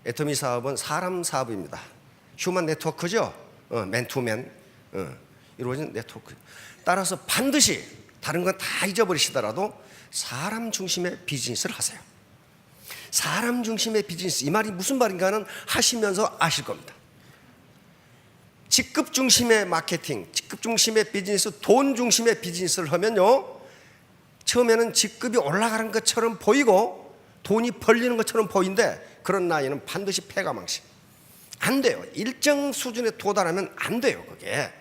애터미 사업은 사람 사업입니다. 휴먼 네트워크죠. 맨투맨 이루어진 네트워크. 따라서 반드시 다른 건 다 잊어버리시더라도 사람 중심의 비즈니스를 하세요. 사람 중심의 비즈니스, 이 말이 무슨 말인가는 하시면서 아실 겁니다. 직급 중심의 마케팅, 직급 중심의 비즈니스, 돈 중심의 비즈니스를 하면요, 처음에는 직급이 올라가는 것처럼 보이고 돈이 벌리는 것처럼 보이는데 그런 나이는 반드시 패가망신. 안 돼요. 일정 수준에 도달하면 안 돼요. 그게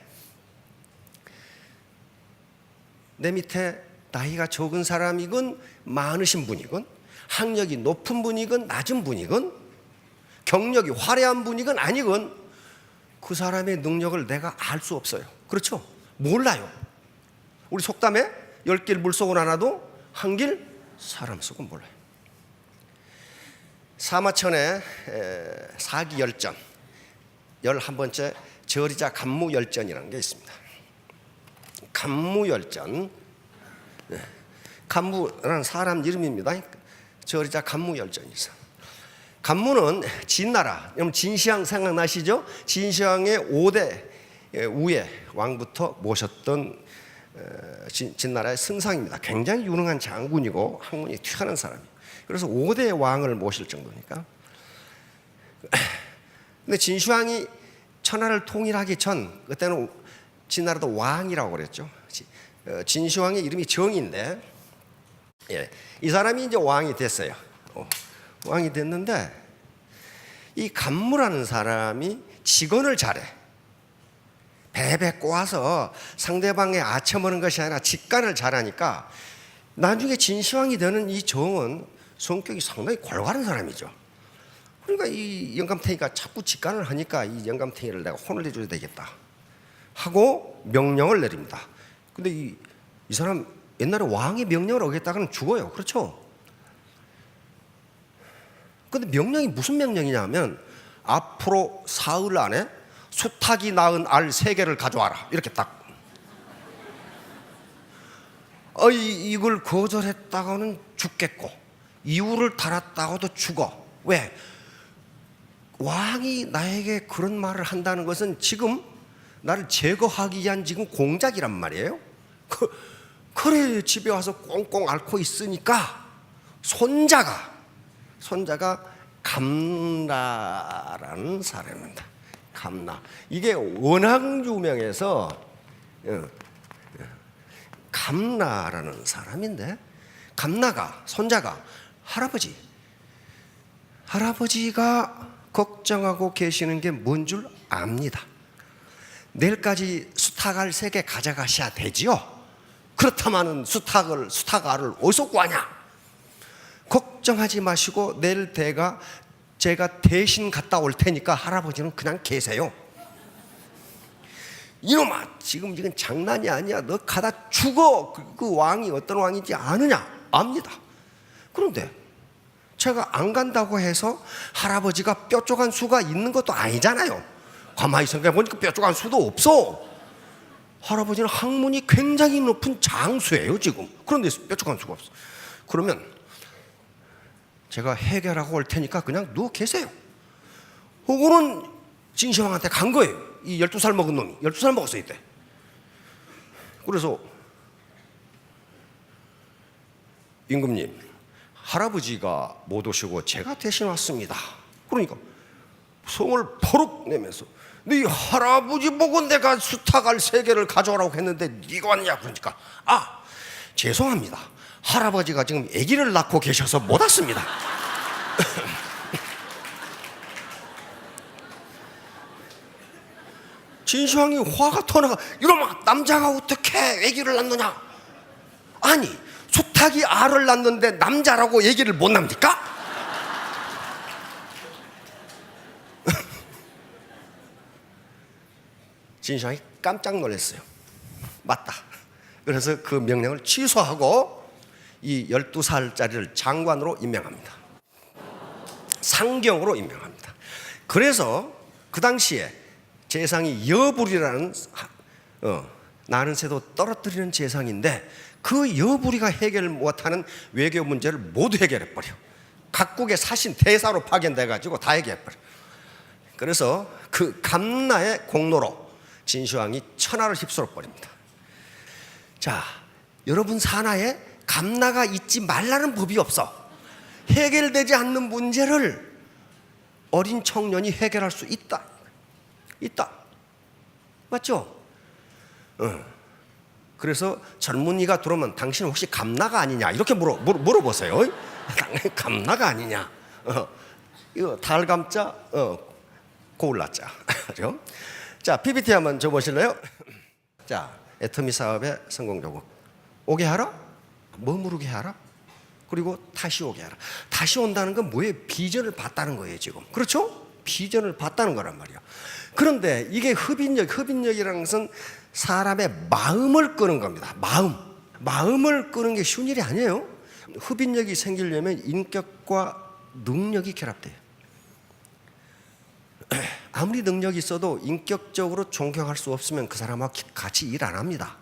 내 밑에 나이가 적은 사람이건 많으신 분이건 학력이 높은 분이건 낮은 분이건 경력이 화려한 분이건 아니건 그 사람의 능력을 내가 알 수 없어요. 그렇죠? 몰라요. 우리 속담에 10길 물속은 알아도 한 길 사람 속은 몰라요. 사마천의 사기열전 11번째 저리자 간무열전이라는 게 있습니다. 간무열전, 간무라는 사람 이름입니다. 저리자 간무열전이죠. 간무는 진나라, 여러분 진시황 생각나시죠? 진시황의 5대 우의 왕부터 모셨던 진나라의 승상입니다. 굉장히 유능한 장군이고 학문이 뛰어난 사람이에요. 그래서 5대 왕을 모실 정도니까. 근데 진시황이 천하를 통일하기 전, 그때는 진나라도 왕이라고 그랬죠. 진시황의 이름이 정인데, 이 사람이 이제 왕이 됐어요. 왕이 됐는데 이 간무라는 사람이 직언을 잘해. 배배 꼬아서 상대방의 아첨하는 것이 아니라 직관을 잘하니까 나중에 진시황이 되는 이 정은 성격이 상당히 골고루 사람이죠. 그러니까 이 영감탱이가 자꾸 직관을 하니까 이 영감탱이를 내가 혼을 내줘야 되겠다 하고 명령을 내립니다. 근데 이 사람 옛날에 왕의 명령을 어겼다가는 죽어요. 그렇죠? 근데 명령이 무슨 명령이냐면 앞으로 사흘 안에 수탉이 낳은 알 3개를 가져와라. 이렇게 딱. 이걸 거절했다가는 죽겠고 이유를 달았다고도 죽어. 왜? 왕이 나에게 그런 말을 한다는 것은 지금 나를 제거하기 위한 지금 공작이란 말이에요. 그래 집에 와서 꽁꽁 앓고 있으니까 손자가 감나라는 사람입니다. 감나. 이게 워낙 유명해서 감나라는 사람인데, 감나가 손자가 할아버지가 걱정하고 계시는 게 뭔 줄 압니다. 내일까지 수탉알 3개 가져가셔야 되지요. 그렇다면 수탉알을 어디서 구하냐? 걱정하지 마시고 내일 제가 대신 갔다 올 테니까 할아버지는 그냥 계세요. 이놈아, 지금 이건 장난이 아니야. 너 가다 죽어. 그 왕이 어떤 왕인지 아느냐? 압니다. 그런데 제가 안 간다고 해서 할아버지가 뾰족한 수가 있는 것도 아니잖아요. 가만히 생각해보니까 뾰족한 수도 없어. 할아버지는 학문이 굉장히 높은 장수예요 지금. 그런데 뾰족한 수가 없어. 그러면 제가 해결하고 올 테니까 그냥 누워 계세요. 그거는 진시황한테 간 거예요. 이 12살 먹은 놈이 12살 먹었어요 이때. 그래서 임금님, 할아버지가 못 오시고 제가 대신 왔습니다. 그러니까 성을 버럭 내면서 네 할아버지 보고 내가 수탉알 3개를 가져오라고 했는데 네가 왔냐? 그러니까 죄송합니다. 할아버지가 지금 아기를 낳고 계셔서 못 왔습니다. 진시황이 화가 터나가, 이놈아, 남자가 어떻게 아기를 낳느냐? 아니, 수탉이 알을 낳는데 남자라고 얘기를 못 납니까? 진시황이 깜짝 놀랐어요. 맞다. 그래서 그 명령을 취소하고 이 12살짜리를 장관으로 임명합니다. 상경으로 임명합니다. 그래서 그 당시에 재상이 여불이라는 나는 새도 떨어뜨리는 재상인데 그 여불이가 해결 못하는 외교 문제를 모두 해결해버려. 각국의 사신 대사로 파견돼 가지고 다 얘기해버려. 그래서 그 감나의 공로로 진시황이 천하를 휩쓸어 버립니다. 자, 여러분 산하에 감나가 있지 말라는 법이 없어. 해결되지 않는 문제를 어린 청년이 해결할 수 있다. 맞죠? 그래서 젊은이가 들어오면 당신 혹시 감나가 아니냐 이렇게 물어보세요. 감나가 아니냐. 이거 달감자, 고울라자. 자, PPT 한번 줘보실래요? 자, 애터미 사업의 성공 요구. 오게 하라? 머무르게 하라? 그리고 다시 오게 하라. 다시 온다는 건 뭐예요? 비전을 봤다는 거예요, 지금. 그렇죠? 비전을 봤다는 거란 말이야. 그런데 이게 흡인력이라는 것은 사람의 마음을 끄는 겁니다. 마음을 끄는 게 쉬운 일이 아니에요. 흡인력이 생기려면 인격과 능력이 결합돼요. 아무리 능력이 있어도 인격적으로 존경할 수 없으면 그 사람하고 같이 일 안 합니다.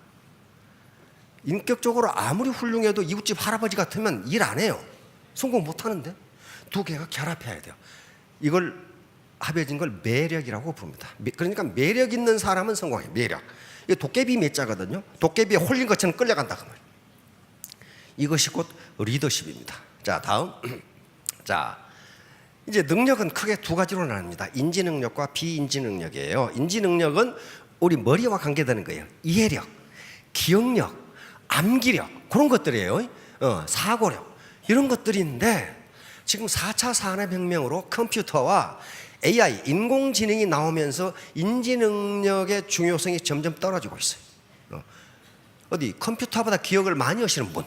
인격적으로 아무리 훌륭해도 이웃집 할아버지 같으면 일 안 해요. 성공 못 하는데. 두 개가 결합해야 돼요. 이걸 합해진 걸 매력이라고 부릅니다. 그러니까 매력 있는 사람은 성공해요. 매력. 이게 도깨비 몇 자거든요. 도깨비에 홀린 것처럼 끌려간다 그 말이에요. 이것이 곧 리더십입니다. 자, 다음. 자, 이제 능력은 크게 두 가지로 나뉩니다. 인지 능력과 비인지 능력이에요. 인지 능력은 우리 머리와 관계되는 거예요. 이해력, 기억력, 암기력 그런 것들이에요. 사고력 이런 것들인데 지금 4차 산업혁명으로 컴퓨터와 AI, 인공지능이 나오면서 인지 능력의 중요성이 점점 떨어지고 있어요. 어디 컴퓨터보다 기억을 많이 하시는 분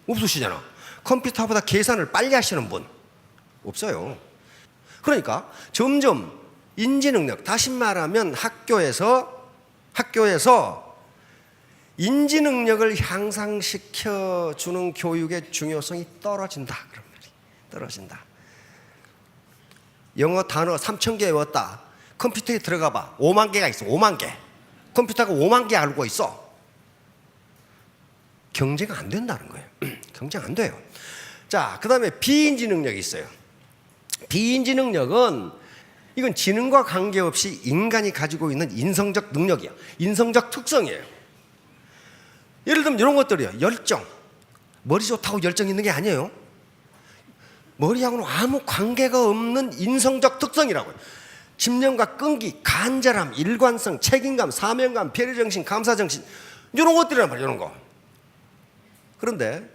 없으시잖아. 컴퓨터보다 계산을 빨리 하시는 분 없어요. 그러니까 점점 인지 능력, 다시 말하면 학교에서 인지 능력을 향상시켜 주는 교육의 중요성이 떨어진다. 그런 말이 떨어진다. 영어 단어 3,000개 외웠다. 컴퓨터에 들어가 봐. 5만 개가 있어. 5만 개. 컴퓨터가 5만 개 알고 있어. 경쟁 안 된다는 거예요. 경쟁 안 돼요. 자, 그 다음에 비인지 능력이 있어요. 비인지 능력은 이건 지능과 관계없이 인간이 가지고 있는 인성적 능력이야. 인성적 특성이에요. 예를 들면 이런 것들이에요. 열정. 머리 좋다고 열정 있는 게 아니에요. 머리하고는 아무 관계가 없는 인성적 특성이라고요. 집념과 끈기, 간절함, 일관성, 책임감, 사명감, 배려정신, 감사정신 이런 것들이란 말이에요. 이런 거. 그런데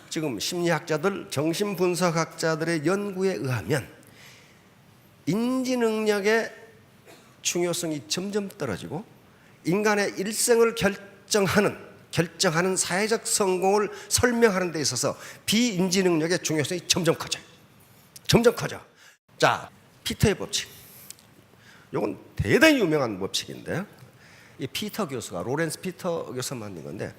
지금 심리학자들, 정신분석학자들의 연구에 의하면 인지능력의 중요성이 점점 떨어지고 인간의 일생을 결정하는 사회적 성공을 설명하는 데 있어서 비인지능력의 중요성이 점점 커져요. 점점 커져. 자, 피터의 법칙. 이건 대단히 유명한 법칙인데 이 피터 교수가 로렌스 피터 교수가 만든 건데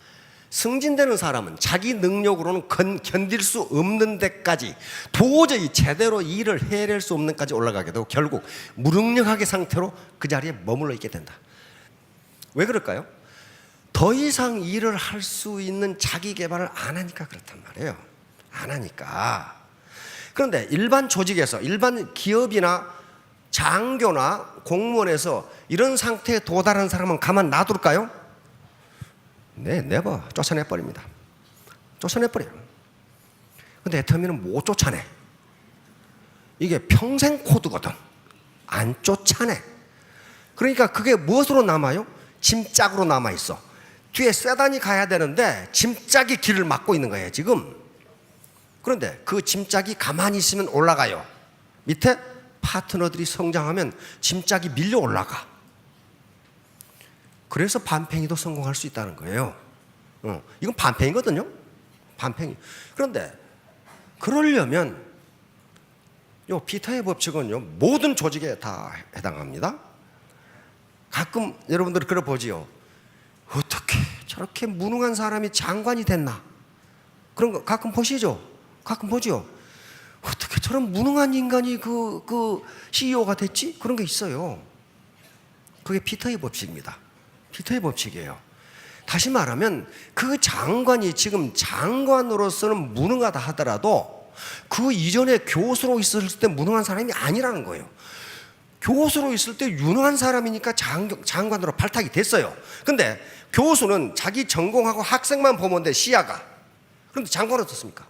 승진되는 사람은 자기 능력으로는 견딜 수 없는 데까지 도저히 제대로 일을 해낼 수 없는 데까지 올라가게 되고 결국 무능력하게 상태로 그 자리에 머물러 있게 된다. 왜 그럴까요? 더 이상 일을 할 수 있는 자기 개발을 안 하니까 그렇단 말이에요. 안 하니까. 그런데 일반 조직에서, 일반 기업이나 장교나 공무원에서 이런 상태에 도달한 사람은 가만 놔둘까요? 네, 네버 쫓아내버립니다. 쫓아내버려요. 근데 애터미는 못 쫓아내. 이게 평생 코드거든. 안 쫓아내. 그러니까 그게 무엇으로 남아요? 짐짝으로 남아있어. 뒤에 세단이 가야 되는데 짐짝이 길을 막고 있는 거예요 지금. 그런데 그 짐짝이 가만히 있으면 올라가요. 밑에 파트너들이 성장하면 짐짝이 밀려 올라가. 그래서 반팽이도 성공할 수 있다는 거예요. 이건 반팽이거든요. 반팽이. 그런데 그러려면 요 피터의 법칙은요 모든 조직에 다 해당합니다. 가끔 여러분들이 그래 보지요. 어떻게 저렇게 무능한 사람이 장관이 됐나? 그런 거 가끔 보시죠. 가끔 보죠. 어떻게 저런 무능한 인간이 그 CEO가 됐지? 그런 게 있어요. 그게 피터의 법칙입니다. 피터의 법칙이에요. 다시 말하면 그 장관이 지금 장관으로서는 무능하다 하더라도 그 이전에 교수로 있었을 때 무능한 사람이 아니라는 거예요. 교수로 있을 때 유능한 사람이니까 장관으로 발탁이 됐어요. 근데 교수는 자기 전공하고 학생만 보면 돼, 시야가. 그런데 장관은 어떻습니까?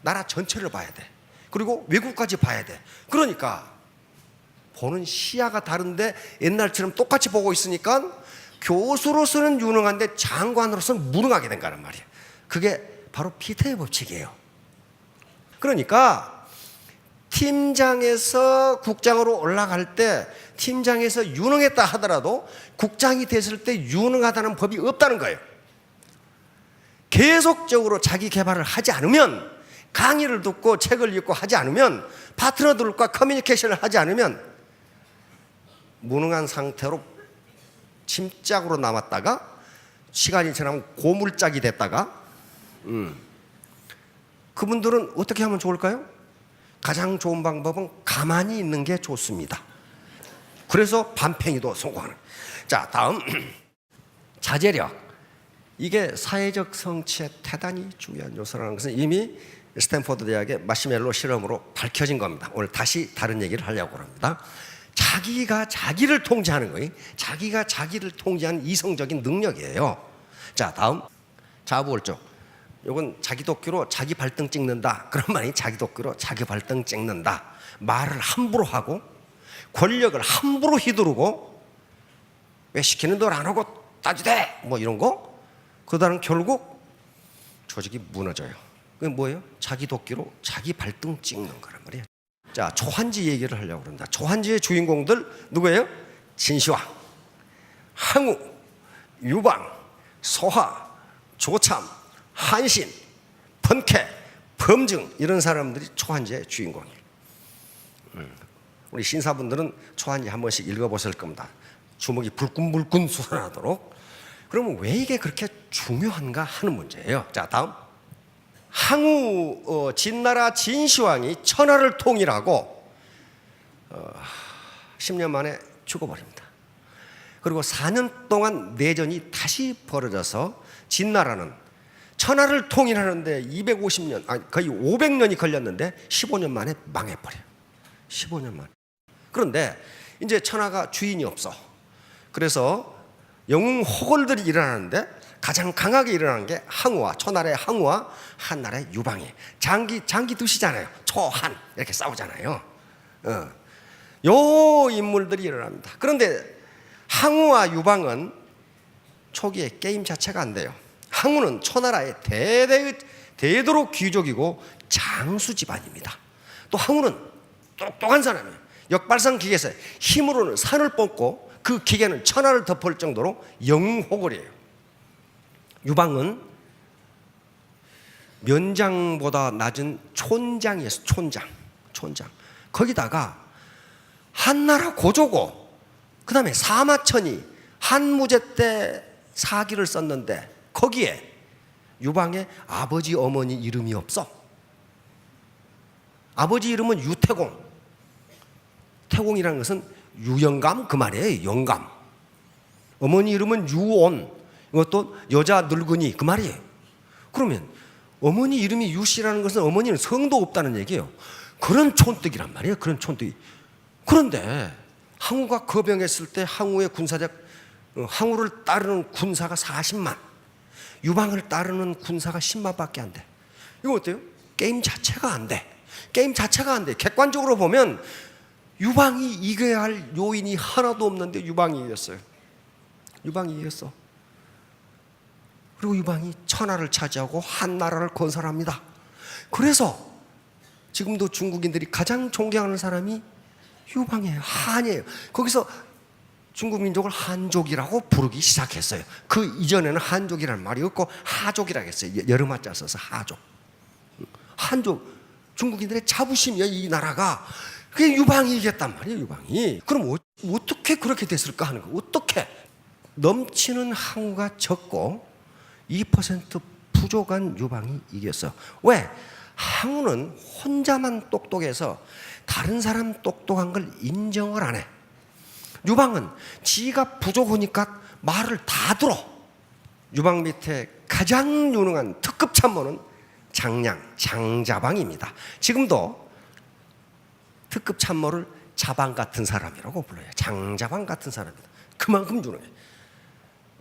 나라 전체를 봐야 돼. 그리고 외국까지 봐야 돼. 그러니까 보는 시야가 다른데 옛날처럼 똑같이 보고 있으니까 교수로서는 유능한데 장관으로서는 무능하게 된 거란 말이에요. 그게 바로 피터의 법칙이에요. 그러니까 팀장에서 국장으로 올라갈 때 팀장에서 유능했다 하더라도 국장이 됐을 때 유능하다는 법이 없다는 거예요. 계속적으로 자기 개발을 하지 않으면, 강의를 듣고 책을 읽고 하지 않으면, 파트너들과 커뮤니케이션을 하지 않으면 무능한 상태로 침짝으로 남았다가 시간이 지나면 고물짝이 됐다가 그분들은 어떻게 하면 좋을까요? 가장 좋은 방법은 가만히 있는 게 좋습니다. 그래서 반팽이도 성공하는. 자, 다음 자제력. 이게 사회적 성취에 대단히 중요한 요소라는 것은 이미 스탠포드 대학의 마시멜로 실험으로 밝혀진 겁니다. 오늘 다시 다른 얘기를 하려고 합니다. 자기가 자기를 통제하는 거예요. 자기가 자기를 통제하는 이성적인 능력이에요. 자, 다음 자부월적. 이건 자기 도끼로 자기 발등 찍는다. 그런 말이 자기 도끼로 자기 발등 찍는다. 말을 함부로 하고 권력을 함부로 휘두르고 왜 시키는 대로 안 하고 따지대 뭐 이런 거. 그러다는 결국 조직이 무너져요. 그게 뭐예요? 자기 도끼로 자기 발등 찍는 거란 말이에요. 자, 초한지 얘기를 하려고 합니다. 초한지의 주인공들 누구예요? 진시황, 항우, 유방, 소하, 조참, 한신, 번쾌, 범증, 이런 사람들이 초한지의 주인공이에요. 우리 신사분들은 초한지 한 번씩 읽어보실 겁니다. 주먹이 불끈불끈 솟아나도록. 그러면 왜 이게 그렇게 중요한가 하는 문제예요. 자, 다음 항우 진나라 진시황이 천하를 통일하고 10년 만에 죽어버립니다. 그리고 4년 동안 내전이 다시 벌어져서 진나라는 천하를 통일하는데 250년, 거의 500년이 걸렸는데 15년 만에 망해버려요. 15년 만에. 그런데 이제 천하가 주인이 없어. 그래서 영웅 호걸들이 일어나는데 가장 강하게 일어나는 게 항우와, 초나라의 항우와 한나라의 유방이. 장기 두시잖아요. 초한 이렇게 싸우잖아요. 요 인물들이 일어납니다. 그런데 항우와 유방은 초기에 게임 자체가 안 돼요. 항우는 초나라의 대대로 귀족이고 장수 집안입니다. 또 항우는 똑똑한 사람이에요. 역발상 기계에서 힘으로는 산을 뻗고 그 기계는 천하를 덮을 정도로 영웅호걸이에요. 유방은 면장보다 낮은 촌장이었어요. 촌장. 거기다가 한나라 고조고, 그 다음에 사마천이 한무제 때 사기를 썼는데 거기에 유방의 아버지 어머니 이름이 없어. 아버지 이름은 유태공. 태공이라는 것은 유영감 그 말이에요. 영감. 어머니 이름은 유온. 이것도 여자 늙은이 그 말이에요. 그러면 어머니 이름이 유씨라는 것은 어머니는 성도 없다는 얘기예요. 그런 촌뜨기란 말이에요. 그런 촌뜨기. 그런데 항우가 거병했을 때 항우를 따르는 군사가 40만, 유방을 따르는 군사가 10만밖에 안 돼. 이거 어때요? 게임 자체가 안 돼. 객관적으로 보면 유방이 이겨야 할 요인이 하나도 없는데 유방이 이겼어요. 그리고 유방이 천하를 차지하고 한나라를 건설합니다. 그래서 지금도 중국인들이 가장 존경하는 사람이 유방이에요. 한이에요. 거기서 중국 민족을 한족이라고 부르기 시작했어요. 그 이전에는 한족이라는 말이 없고 하족이라고 했어요. 여름한자 써서 한족. 중국인들의 자부심이야, 이 나라가. 그게 유방이 이겼단 말이에요. 유방이. 그럼 어떻게 그렇게 됐을까 하는 거. 어떻게 넘치는 항우가 적고 2% 부족한 유방이 이겼어. 왜? 항우는 혼자만 똑똑해서 다른 사람 똑똑한 걸 인정을 안 해. 유방은 지가 부족하니까 말을 다 들어. 유방 밑에 가장 유능한 특급 참모는 장량, 장자방입니다. 지금도 특급 참모를 자방 같은 사람이라고 불러요. 장자방 같은 사람이다. 그만큼 주는 거예요.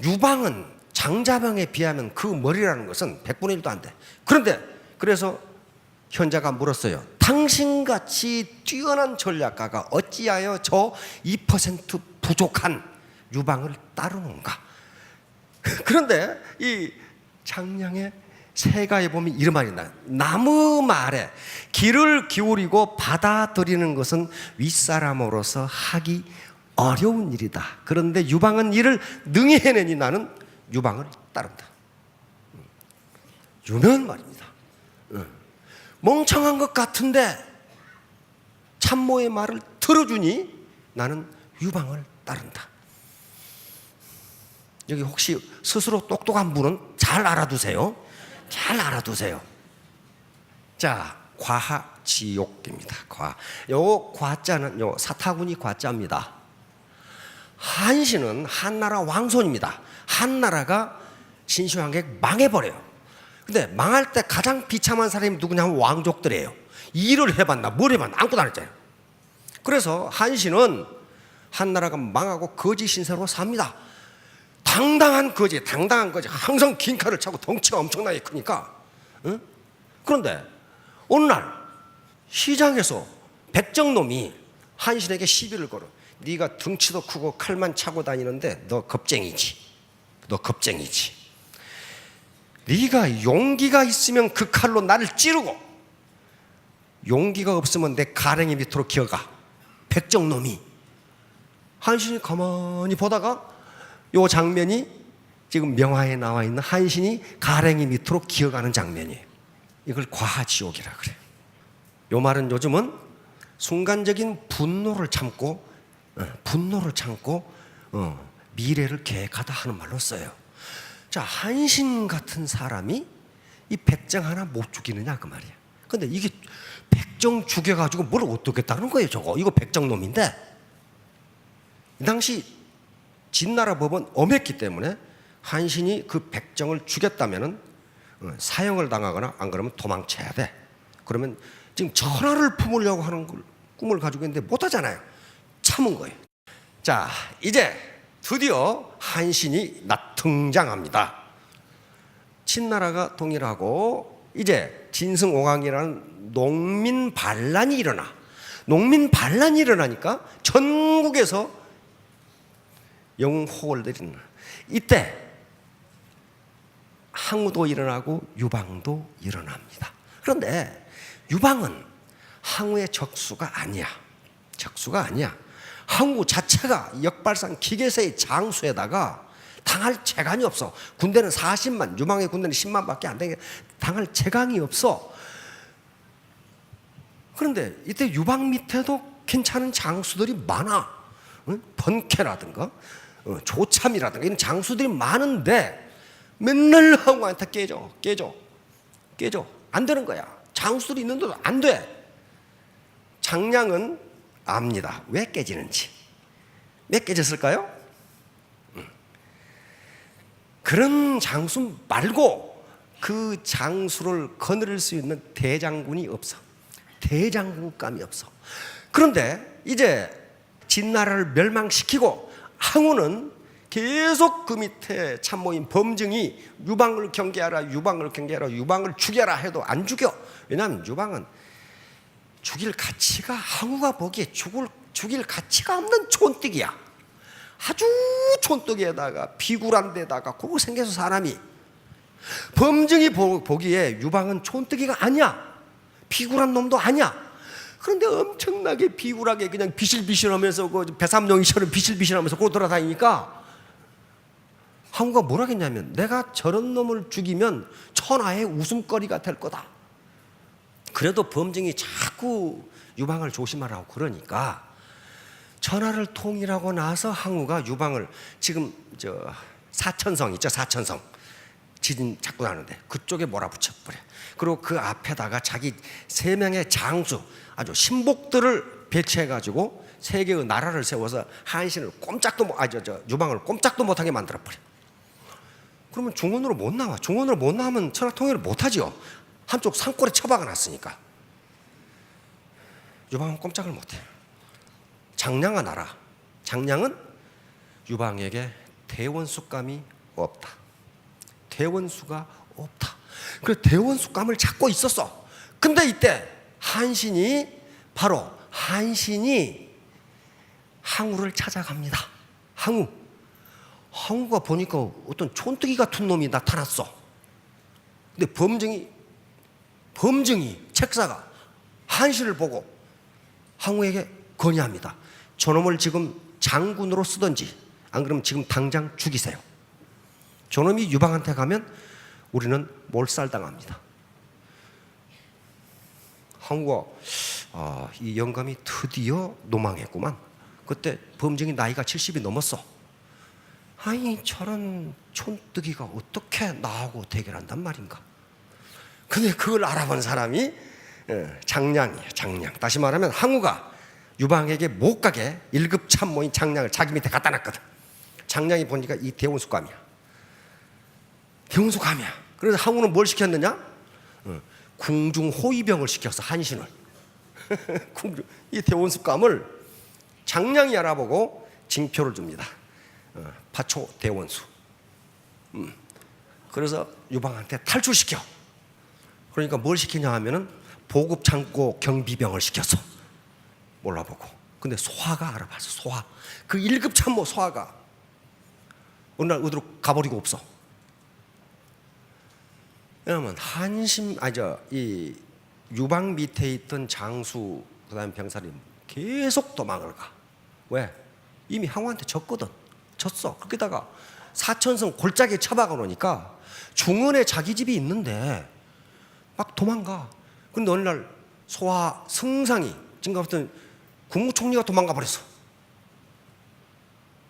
유방은 장자방에 비하면 그 머리라는 것은 100분의 1도 안 돼. 그런데 그래서 현자가 물었어요. 당신같이 뛰어난 전략가가 어찌하여 저 2% 부족한 유방을 따르는가? 그런데 이 장량의 세가에 보면 이런 말이 나요. 나무 말에 귀를 기울이고 받아들이는 것은 윗사람으로서 하기 어려운 일이다. 그런데 유방은 이를 능히 해내니 나는 유방을 따른다. 유명한 말입니다. 멍청한 것 같은데 참모의 말을 들어주니 나는 유방을 따른다. 여기 혹시 스스로 똑똑한 분은 잘 알아두세요. 잘 알아두세요. 자, 과하지옥입니다. 요 과자는 요 사타구니 과자입니다. 한신은 한나라 왕손입니다. 한나라가 진시황객 망해버려요. 근데 망할 때 가장 비참한 사람이 누구냐면 왕족들이에요. 일을 해봤나 뭘 해봤나 아무것도 안 했잖아요. 그래서 한신은 한나라가 망하고 거지 신세로 삽니다. 당당한 거지. 항상 긴 칼을 차고 덩치가 엄청나게 크니까. 응? 그런데 어느 날 시장에서 백정놈이 한신에게 시비를 걸어. 네가 덩치도 크고 칼만 차고 다니는데 너 겁쟁이지. 네가 용기가 있으면 그 칼로 나를 찌르고 용기가 없으면 내 가랭이 밑으로 기어가. 백정놈이. 한신이 가만히 보다가 요 장면이 지금 명화에 나와 있는 한신이 가랭이 밑으로 기어가는 장면이에요. 이걸 과하지옥이라 그래요. 요 말은 요즘은 순간적인 분노를 참고 미래를 계획하다 하는 말로 써요. 자, 한신 같은 사람이 이 백정 하나 못 죽이느냐 그 말이야. 근데 이게 백정 죽여가지고 뭘 어떻겠다는 거예요. 저거 이거 백정놈인데 이 당시 진나라 법은 엄했기 때문에 한신이 그 백정을 죽였다면은 사형을 당하거나 안 그러면 도망쳐야 돼. 그러면 지금 전하를 품으려고 하는 걸 꿈을 가지고 있는데 못하잖아요. 참은 거예요. 자, 이제 드디어 한신이 등장합니다. 친나라가 통일하고 이제 진승오강이라는 농민 반란이 일어나니까 전국에서 영웅호를 내리는 이때 항우도 일어나고 유방도 일어납니다. 그런데 유방은 항우의 적수가 아니야. 항우 자체가 역발상 기계세의 장수에다가 당할 재간이 없어. 군대는 40만, 유방의 군대는 10만밖에 안 되게 당할 재간이 없어. 그런데 이때 유방 밑에도 괜찮은 장수들이 많아. 번케라든가 조참이라든가 이런 장수들이 많은데 맨날 항우한테 깨져 안 되는 거야. 장수들이 있는데도 안 돼. 장량은 압니다. 왜 깨지는지. 왜 깨졌을까요? 그런 장수 말고 그 장수를 거느릴 수 있는 대장군이 없어. 대장군감이 없어. 그런데 이제 진나라를 멸망시키고 항우는 계속 그 밑에 참모인 범증이 유방을 경계하라, 유방을 죽여라 해도 안 죽여. 왜냐하면 유방은 죽일 가치가, 항우가 보기에 죽일 가치가 없는 촌뜨기야. 아주 촌뜨기에다가 비굴한 데다가 그거 생겨서 사람이. 범증이 보기에 유방은 촌뜨기가 아니야. 비굴한 놈도 아니야. 그런데 엄청나게 비굴하게 그냥 비실비실하면서 그 배삼룡이처럼 비실비실하면서 그러고 돌아다니니까 항우가 뭐라 했냐면 내가 저런 놈을 죽이면 천하의 웃음거리가 될 거다. 그래도 범증이 자꾸 유방을 조심하라고 그러니까 천하를 통일하고 나서 항우가 유방을 지금 저 사천성 있죠. 사천성 지진 자꾸 나는데 그쪽에 몰아붙여 버려. 그리고 그 앞에다가 자기 3명의 장수 아주 신복들을 배치해가지고 세 개의 나라를 세워서 한신을 유방을 꼼짝도 못하게 만들어 버려. 그러면 중원으로 못 나와. 중원으로 못 나오면 천하 통일을 못 하죠. 한쪽 산골에 처박아 놨으니까 유방은 꼼짝을 못해요. 장량아 나라. 장량은 유방에게 대원수감이 없다. 대원수가 없다. 그래서 대원수감을 찾고 있었어. 근데 이때 바로 한신이 항우를 찾아갑니다. 항우가 보니까 어떤 촌뜨기 같은 놈이 나타났어. 근데 범증이 책사가 한신을 보고 항우에게 건의합니다. 저놈을 지금 장군으로 쓰든지 안 그러면 지금 당장 죽이세요. 저놈이 유방한테 가면 우리는 몰살당합니다. 항우가 이 영감이 드디어 노망했구만. 그때 범증이 나이가 70이 넘었어. 아니 저런 촌뜨기가 어떻게 나하고 대결한단 말인가. 근데 그걸 알아본 사람이 장량이에요. 장량. 다시 말하면 항우가 유방에게 못 가게 1급 참모인 장량을 자기 밑에 갖다 놨거든. 장량이 보니까 이 대원수감이야. 그래서 항우는 뭘 시켰느냐? 궁중호위병을 시켰어. 한신을. 이 대원수감을 장량이 알아보고 징표를 줍니다. 파초 대원수. 그래서 유방한테 탈출시켜. 그러니까 뭘 시키냐 하면은 보급창고 경비병을 시켰어. 몰라보고. 근데 소화가 알아봤어. 소화. 그 1급 참모 소화가 어느 날 어디로 가버리고 없어. 왜냐면 이 유방 밑에 있던 장수 그다음 병사들이 계속 도망을 가. 왜? 이미 항우한테 졌거든. 졌어. 거기다가 사천성 골짜기에 처박아 놓으니까 중원에 자기 집이 있는데 막 도망가. 근데 어느 날 소하 승상이 지금 같은 국무총리가 도망가 버렸어.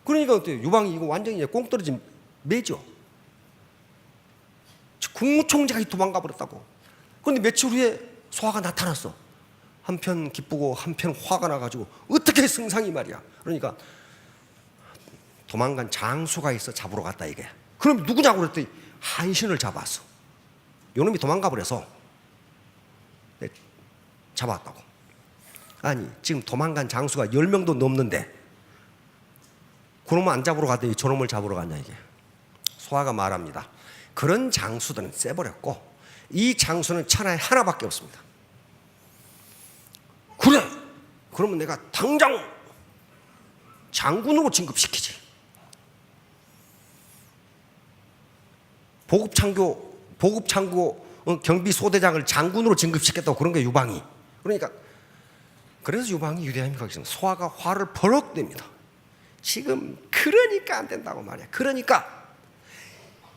그러니까 어때? 유방이 이거 완전히 꽁 떨어진 매죠. 국무총리가 도망가 버렸다고. 그런데 며칠 후에 소하가 나타났어. 한편 기쁘고 한편 화가 나가지고 어떻게 승상이 말이야. 그러니까 도망간 장수가 있어 잡으러 갔다 이게. 그럼 누구냐고 그랬더니 한신을 잡았어. 요놈이 도망가 버려서 잡았다고. 아니 지금 도망간 장수가 10명도 넘는데 그놈을 안 잡으러 갔더니 저놈을 잡으러 갔냐 이게. 소하가 말합니다. 그런 장수들은 쎄버렸고 이 장수는 천하에 하나밖에 없습니다. 그래 그러면 내가 당장 장군으로 진급시키지. 보급창고 경비소대장을 장군으로 진급시켰다고 그런 게 유방이. 그러니까 그래서 유방이 유대합니까? 소하가 화를 버럭 냅니다. 지금 그러니까 안 된다고 말이야. 그러니까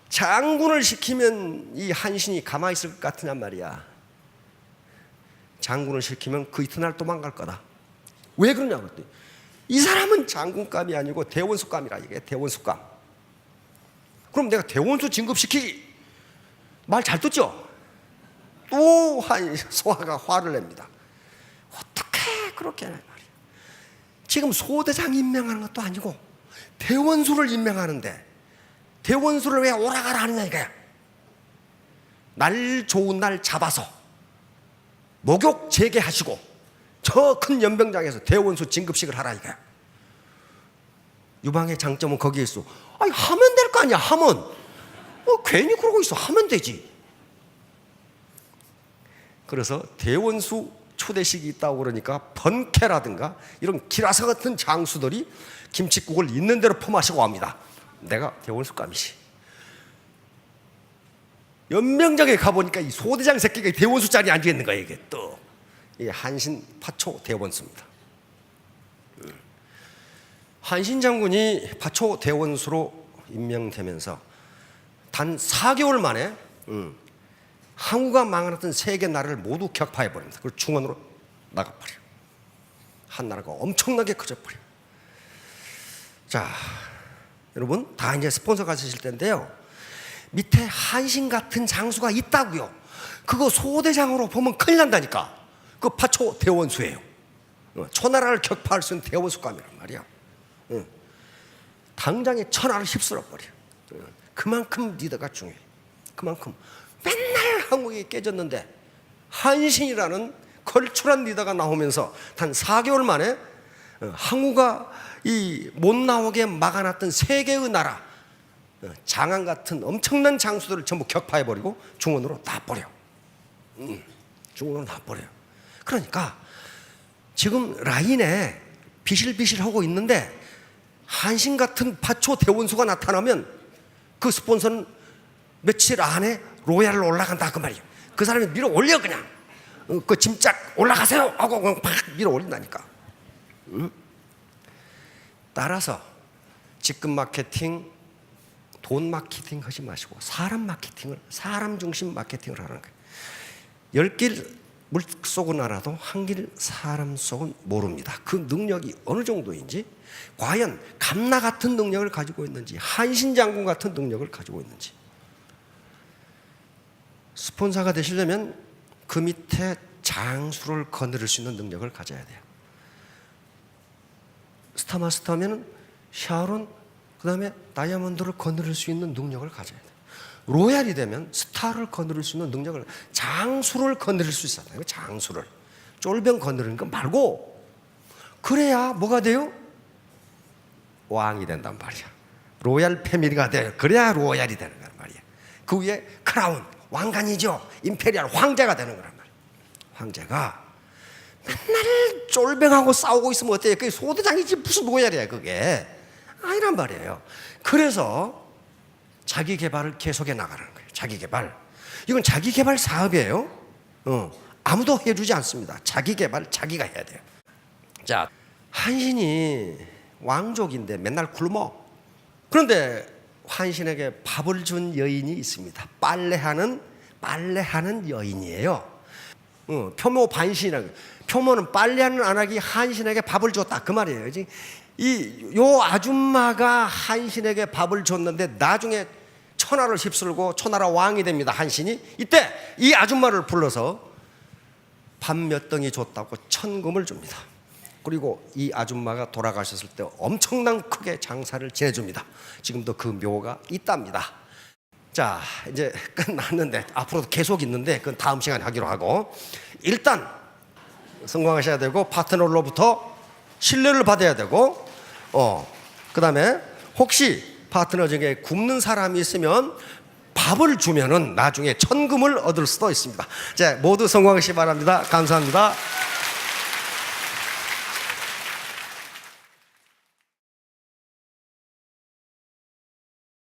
장군을 시키면 이 한신이 가만히 있을 것 같으냔 말이야. 장군을 시키면 그 이튿날 도망갈 거다. 왜 그러냐고 그랬더니 이 사람은 장군감이 아니고 대원수감이라 이게. 대원수감. 그럼 내가 대원수 진급시키지. 말 잘 듣죠? 또 소하가 화를 냅니다. 어떻게 그렇게 하냐 말이야. 지금 소대장 임명하는 것도 아니고 대원수를 임명하는데 대원수를 왜 오라가라 하느냐 이거야. 날 좋은 날 잡아서 목욕 재개하시고 저 큰 연병장에서 대원수 진급식을 하라 이거야. 유방의 장점은 거기에 있어. 아니 하면 될 거 아니야. 하면 괜히 그러고 있어. 하면 되지. 그래서 대원수 초대식이 있다고 그러니까 번케라든가 이런 기라사 같은 장수들이 김칫국을 있는 대로 퍼마시고 합니다. 내가 대원수감이지. 연명장에 가보니까 이 소대장 새끼가 대원수 자리에 앉아 있는 거야. 이게 또 이 한신 파초 대원수입니다. 한신 장군이 파초 대원수로 임명되면서 단 4개월 만에 항우가 망하던 세계 나라를 모두 격파해 버립니다. 그리고 중원으로 나가버려. 한 나라가 엄청나게 커져버려. 자, 여러분 다 이제 스폰서 가실 텐데요. 밑에 한신 같은 장수가 있다고요. 그거 소대장으로 보면 큰일 난다니까. 그 파초 대원수예요. 초나라를 격파할 수 있는 대원수감이란 말이야. 당장에 천하를 휩쓸어 버려. 그만큼 리더가 중요해. 그만큼 맨날 한국이 깨졌는데 한신이라는 걸출한 리더가 나오면서 단 4개월 만에 항우가 이 못 나오게 막아놨던 세 개의 나라, 장안 같은 엄청난 장수들을 전부 격파해버리고 중원으로 놔버려. 중원으로 놔버려요. 그러니까 지금 라인에 비실비실하고 있는데 한신 같은 파초 대원수가 나타나면 그 스폰서는 며칠 안에 로얄로 올라간다 그 말이에요. 그 사람이 밀어 올려 그냥. 그 짐짝 올라가세요 하고 그냥 팍 밀어 올린다니까. 따라서 직급 마케팅, 돈 마케팅 하지 마시고 사람 마케팅을, 사람 중심 마케팅을 하는 거예요. 10길 물속은 알아도 한 길 사람 속은 모릅니다. 그 능력이 어느 정도인지, 과연 감나 같은 능력을 가지고 있는지, 한신장군 같은 능력을 가지고 있는지. 스폰서가 되시려면 그 밑에 장수를 거느릴 수 있는 능력을 가져야 돼요. 스타마스터면 샤론, 그 다음에 다이아몬드를 거느릴 수 있는 능력을 가져야 돼요. 로얄이 되면 스타를 거느릴 수 있는 능력을, 장수를 거느릴 수 있어요. 장수를. 쫄병 거느리는 거 말고, 그래야 뭐가 돼요? 왕이 된단 말이야. 로얄 패밀리가 돼요. 그래야 로얄이 되는 거란 말이야. 그 위에 크라운, 왕관이죠. 임페리얼 황제가 되는 거란 말이야. 황제가 맨날 쫄병하고 싸우고 있으면 어때요? 그게 소대장이지 무슨 로얄이야 그게. 아니란 말이에요. 그래서 자기 개발을 계속해 나가는 거예요. 자기 개발. 이건 자기 개발 사업이에요. 아무도 해주지 않습니다. 자기 개발 자기가 해야 돼요. 자, 한신이 왕족인데 맨날 굶어. 그런데 한신에게 밥을 준 여인이 있습니다. 빨래하는 여인이에요. 표모 반신이라고. 표모는 빨래하는 안하기 한신에게 밥을 줬다 그 말이에요. 요 아줌마가 한신에게 밥을 줬는데 나중에 천하를 휩쓸고 천하라 왕이 됩니다. 한신이. 이때 이 아줌마를 불러서 밥 몇 덩이 줬다고 천금을 줍니다. 그리고 이 아줌마가 돌아가셨을 때 엄청난 크게 장사를 지내줍니다. 지금도 그 묘가 있답니다. 자, 이제 끝났는데 앞으로도 계속 있는데 그건 다음 시간에 하기로 하고, 일단 성공하셔야 되고 파트너로부터 신뢰를 받아야 되고, 그 다음에 혹시 파트너 중에 굶는 사람이 있으면 밥을 주면은 나중에 천금을 얻을 수도 있습니다. 자, 모두 성공하시기 바랍니다. 감사합니다.